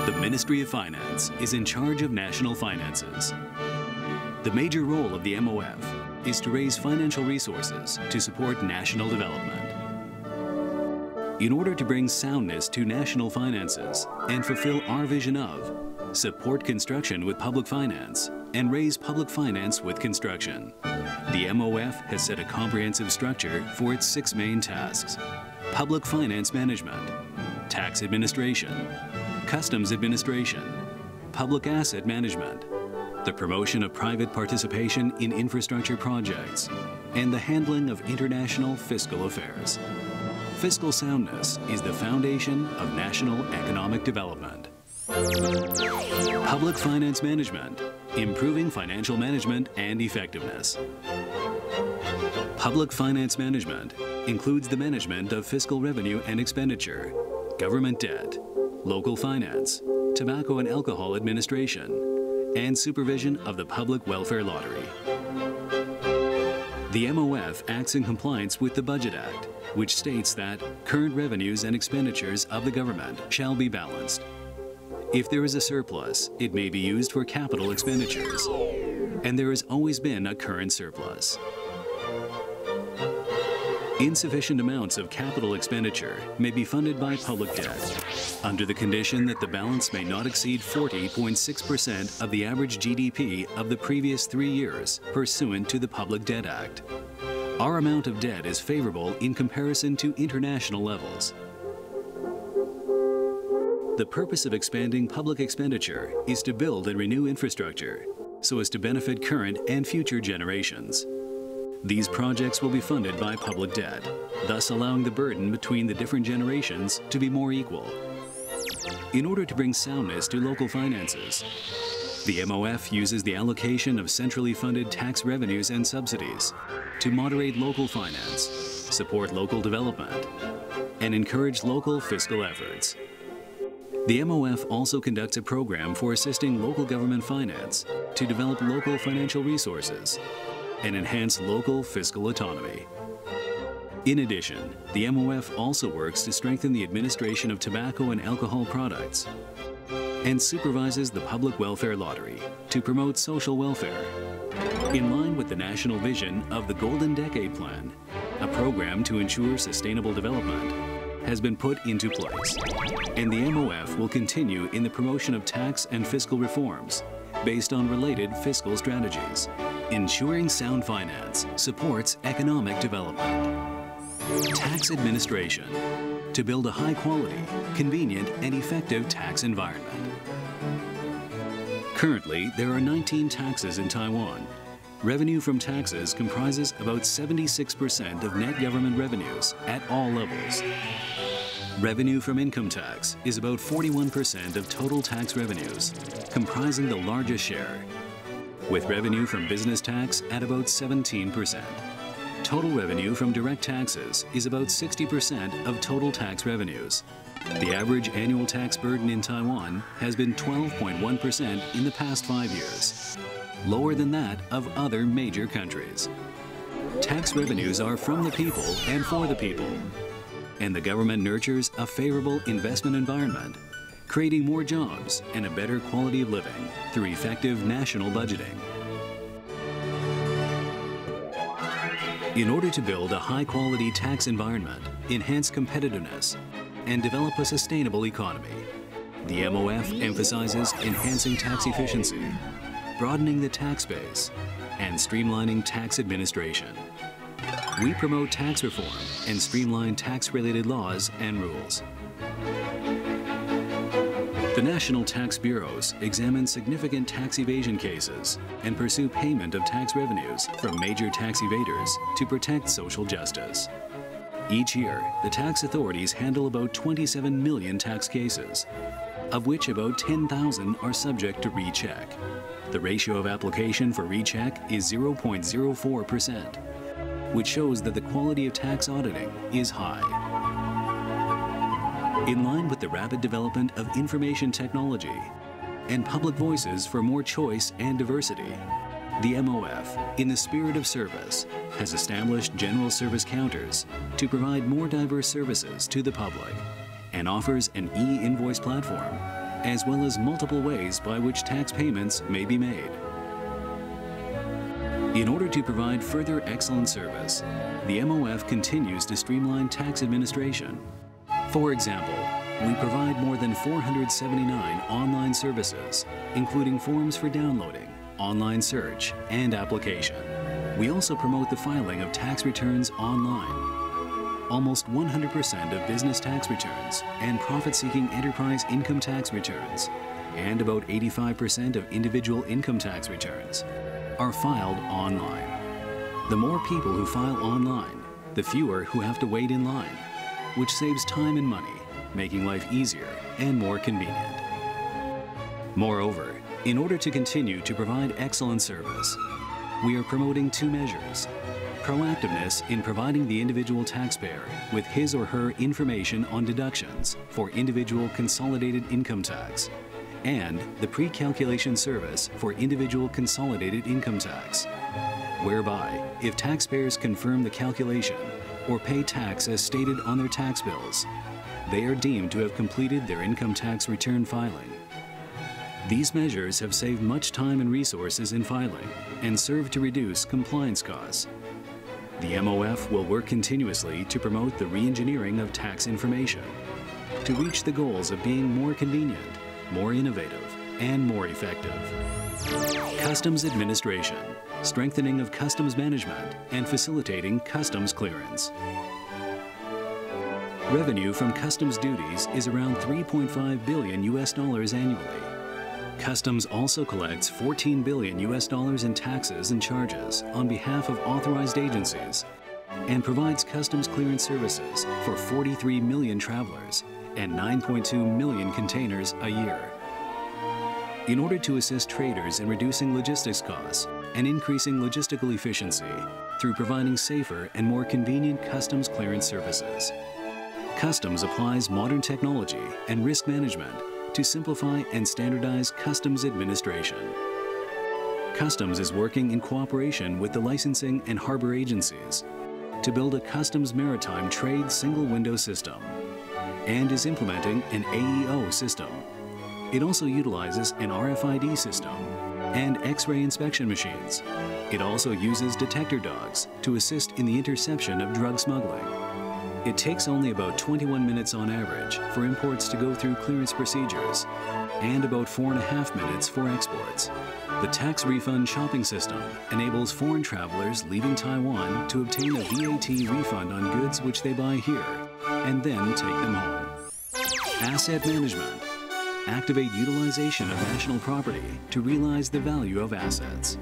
The Ministry of Finance is in charge of national finances. The major role of the MOF is to raise financial resources to support national development. In order to bring soundness to national finances and fulfill our vision of support construction with public finance and raise public finance with construction, the MOF has set a comprehensive structure for its 6 main tasks: public finance management, tax administration, customs administration, public asset management, the promotion of private participation in infrastructure projects, and the handling of international fiscal affairs. Fiscal soundness is the foundation of national economic development. Public finance management, improving financial management and effectiveness. Public finance management includes the management of fiscal revenue and expenditure, government debt, local finance, tobacco and alcohol administration, and supervision of the Public Welfare Lottery. The MOF acts in compliance with the Budget Act, which states that current revenues and expenditures of the government shall be balanced. If there is a surplus, it may be used for capital expenditures, and there has always been a current surplus. Insufficient amounts of capital expenditure may be funded by public debt, under the condition that the balance may not exceed 40.6% of the average GDP of the previous 3 years, pursuant to the Public Debt Act. Our amount of debt is favorable in comparison to international levels. The purpose of expanding public expenditure is to build and renew infrastructure so as to benefit current and future generations. These projects will be funded by public debt, thus allowing the burden between the different generations to be more equal. In order to bring soundness to local finances, the MOF uses the allocation of centrally funded tax revenues and subsidies to moderate local finance, support local development, and encourage local fiscal efforts. The MOF also conducts a program for assisting local government finance to develop local financial resources and enhance local fiscal autonomy. In addition, the MOF also works to strengthen the administration of tobacco and alcohol products and supervises the Public Welfare Lottery to promote social welfare. In line with the national vision of the Golden Decade Plan, a program to ensure sustainable development has been put into place, and the MOF will continue in the promotion of tax and fiscal reforms based on related fiscal strategies. Ensuring sound finance supports economic development. Tax administration, to build a high-quality, convenient, and effective tax environment. Currently, there are 19 taxes in Taiwan. Revenue from taxes comprises about 76% of net government revenues at all levels. Revenue from income tax is about 41% of total tax revenues, comprising the largest share, with revenue from business tax at about 17%. Total revenue from direct taxes is about 60% of total tax revenues. The average annual tax burden in Taiwan has been 12.1% in the past 5 years, lower than that of other major countries. Tax revenues are from the people and for the people, and the government nurtures a favorable investment environment, creating more jobs and a better quality of living through effective national budgeting. In order to build a high-quality tax environment, enhance competitiveness, and develop a sustainable economy, the MOF emphasizes enhancing tax efficiency, broadening the tax base, and streamlining tax administration. We promote tax reform and streamline tax-related laws and rules. The National Tax Bureaus examine significant tax evasion cases and pursue payment of tax revenues from major tax evaders to protect social justice. Each year, the tax authorities handle about 27 million tax cases, of which about 10,000 are subject to recheck. The ratio of application for recheck is 0.04%, which shows that the quality of tax auditing is high. In line with the rapid development of information technology and public voices for more choice and diversity, The MOF, in the spirit of service, has established general service counters to provide more diverse services to the public and offers an e-invoice platform, as well as multiple ways by which tax payments may be made. In order to provide further excellent service, the MOF continues to streamline tax administration. For example, we provide more than 479 online services, including forms for downloading, online search, and application. We also promote the filing of tax returns online. Almost 100% of business tax returns and profit-seeking enterprise income tax returns, and about 85% of individual income tax returns, are filed online. The more people who file online, the fewer who have to wait in line, which saves time and money, making life easier and more convenient. Moreover, in order to continue to provide excellent service, we are promoting two measures: proactiveness in providing the individual taxpayer with his or her information on deductions for individual consolidated income tax, and the pre-calculation service for individual consolidated income tax, whereby if taxpayers confirm the calculation or pay tax as stated on their tax bills, they are deemed to have completed their income tax return filing. These measures have saved much time and resources in filing and serve to reduce compliance costs. The MOF will work continuously to promote the re-engineering of tax information to reach the goals of being more convenient, more innovative, and more effective. Customs administration, strengthening of customs management, and facilitating customs clearance. Revenue from customs duties is around $3.5 billion annually. Customs also collects $14 billion in taxes and charges on behalf of authorized agencies and provides customs clearance services for 43 million travelers and 9.2 million containers a year. In order to assist traders in reducing logistics costs and increasing logistical efficiency through providing safer and more convenient customs clearance services, Customs applies modern technology and risk management to simplify and standardize customs administration. Customs is working in cooperation with the licensing and harbor agencies to build a customs maritime trade single window system and is implementing an AEO system. It also utilizes an RFID system and X-ray inspection machines. It also uses detector dogs to assist in the interception of drug smuggling. It takes only about 21 minutes on average for imports to go through clearance procedures and about 4.5 minutes for exports. The tax refund shopping system enables foreign travelers leaving Taiwan to obtain a VAT refund on goods which they buy here and then take them home. Asset management. Activate utilization of national property to realize the value of assets.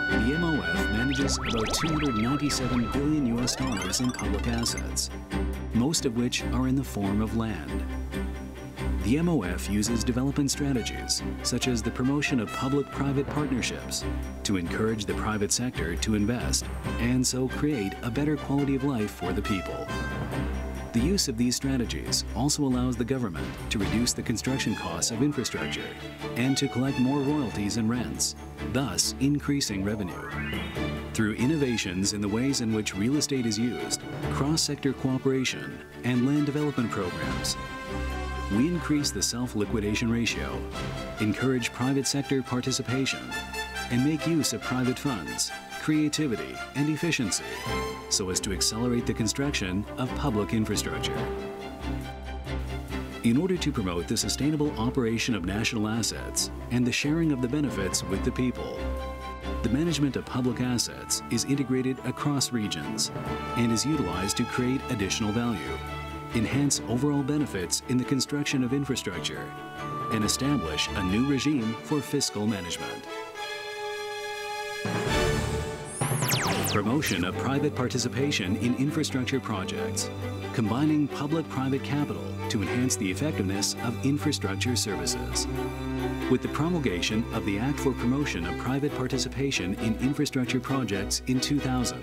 The MOF manages about $297 billion in public assets, most of which are in the form of land. The MOF uses development strategies, such as the promotion of public-private partnerships, to encourage the private sector to invest and so create a better quality of life for the people. The use of these strategies also allows the government to reduce the construction costs of infrastructure and to collect more royalties and rents, thus increasing revenue. Through innovations in the ways in which real estate is used, cross-sector cooperation, and land development programs, we increase the self-liquidation ratio, encourage private sector participation, and make use of private funds, creativity, and efficiency so as to accelerate the construction of public infrastructure. In order to promote the sustainable operation of national assets and the sharing of the benefits with the people, the management of public assets is integrated across regions and is utilized to create additional value, enhance overall benefits in the construction of infrastructure, and establish a new regime for fiscal management. Promotion of private participation in infrastructure projects, combining public-private capital to enhance the effectiveness of infrastructure services. With the promulgation of the Act for Promotion of Private Participation in Infrastructure Projects in 2000,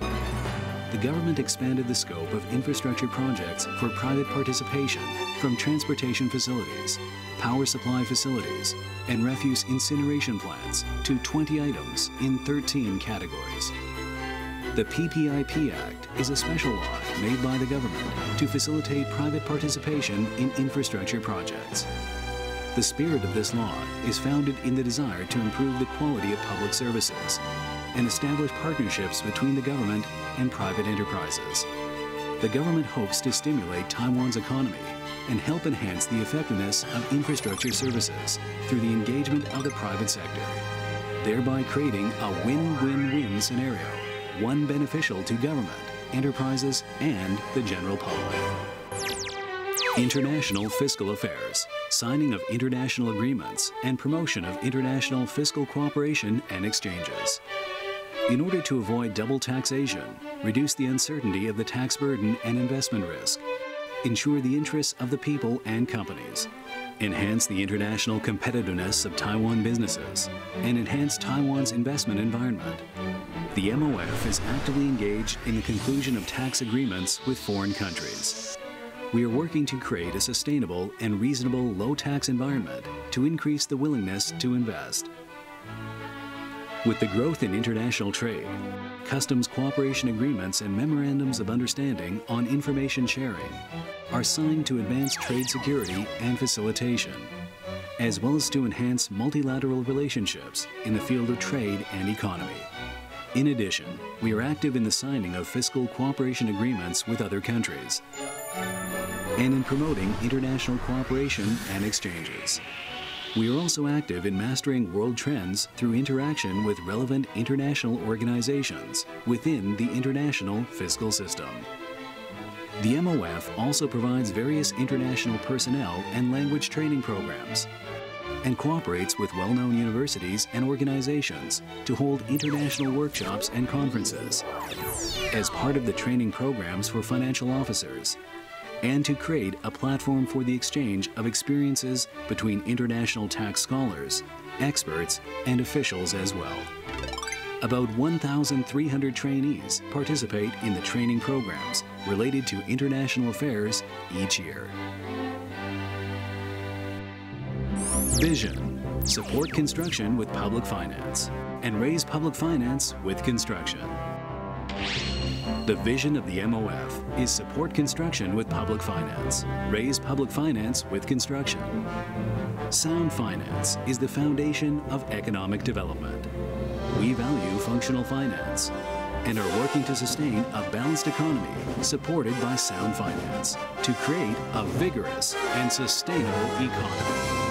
the government expanded the scope of infrastructure projects for private participation from transportation facilities, power supply facilities, and refuse incineration plants to 20 items in 13 categories. The PPIP Act is a special law made by the government to facilitate private participation in infrastructure projects. The spirit of this law is founded in the desire to improve the quality of public services and establish partnerships between the government and private enterprises. The government hopes to stimulate Taiwan's economy and help enhance the effectiveness of infrastructure services through the engagement of the private sector, thereby creating a win-win-win scenario, one beneficial to government, enterprises, and the general public. International fiscal affairs, signing of international agreements, and promotion of international fiscal cooperation and exchanges. In order to avoid double taxation, reduce the uncertainty of the tax burden and investment risk, ensure the interests of the people and companies, enhance the international competitiveness of Taiwan businesses, and enhance Taiwan's investment environment, the MOF is actively engaged in the conclusion of tax agreements with foreign countries. We are working to create a sustainable and reasonable low-tax environment to increase the willingness to invest. With the growth in international trade, customs cooperation agreements and memorandums of understanding on information sharing are signed to advance trade security and facilitation, as well as to enhance multilateral relationships in the field of trade and economy. In addition, we are active in the signing of fiscal cooperation agreements with other countries and in promoting international cooperation and exchanges. We are also active in mastering world trends through interaction with relevant international organizations within the international fiscal system. The MOF also provides various international personnel and language training programs and cooperates with well-known universities and organizations to hold international workshops and conferences as part of the training programs for financial officers, and to create a platform for the exchange of experiences between international tax scholars, experts, and officials as well. About 1,300 trainees participate in the training programs related to international affairs each year. Vision: support construction with public finance and raise public finance with construction. The vision of the MOF is support construction with public finance, raise public finance with construction. Sound finance is the foundation of economic development. We value functional finance and are working to sustain a balanced economy supported by sound finance to create a vigorous and sustainable economy.